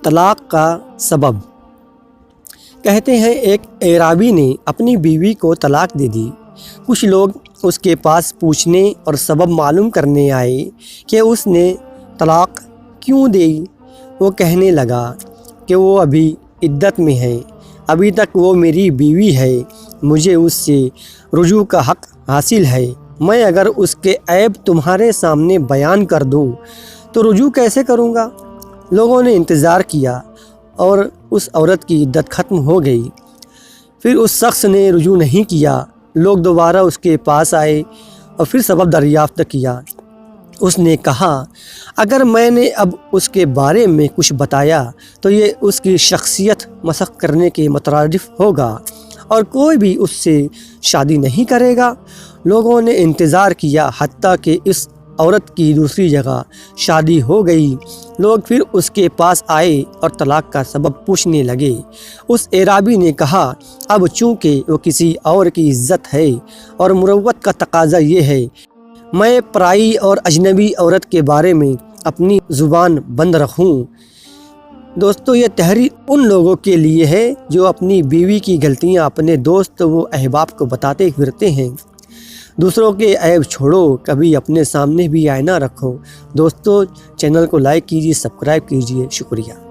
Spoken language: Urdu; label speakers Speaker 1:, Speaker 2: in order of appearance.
Speaker 1: طلاق کا سبب۔ کہتے ہیں ایک اعرابی نے اپنی بیوی کو طلاق دے دی۔ کچھ لوگ اس کے پاس پوچھنے اور سبب معلوم کرنے آئے کہ اس نے طلاق کیوں دی۔ وہ کہنے لگا کہ وہ ابھی عدت میں ہے، ابھی تک وہ میری بیوی ہے، مجھے اس سے رجوع کا حق حاصل ہے۔ میں اگر اس کے عیب تمہارے سامنے بیان کر دوں تو رجوع کیسے کروں گا؟ لوگوں نے انتظار کیا اور اس عورت کی عدت ختم ہو گئی۔ پھر اس شخص نے رجوع نہیں کیا۔ لوگ دوبارہ اس کے پاس آئے اور پھر سبب دریافت کیا۔ اس نے کہا اگر میں نے اب اس کے بارے میں کچھ بتایا تو یہ اس کی شخصیت مسخ کرنے کے مترادف ہوگا اور کوئی بھی اس سے شادی نہیں کرے گا۔ لوگوں نے انتظار کیا حتیٰ کہ اس عورت کی دوسری جگہ شادی ہو گئی۔ لوگ پھر اس کے پاس آئے اور طلاق کا سبب پوچھنے لگے۔ اس اعرابی نے کہا اب چونکہ وہ کسی اور کی عزت ہے اور مروت کا تقاضا یہ ہے، میں پرائی اور اجنبی عورت کے بارے میں اپنی زبان بند رکھوں۔ دوستو، یہ تحریر ان لوگوں کے لیے ہے جو اپنی بیوی کی غلطیاں اپنے دوست و احباب کو بتاتے پھرتے ہیں۔ دوسروں کے عیب چھوڑو، کبھی اپنے سامنے بھی آئینہ رکھو۔ دوستو، چینل کو لائک کیجیے، سبسکرائب کیجیے۔ شکریہ۔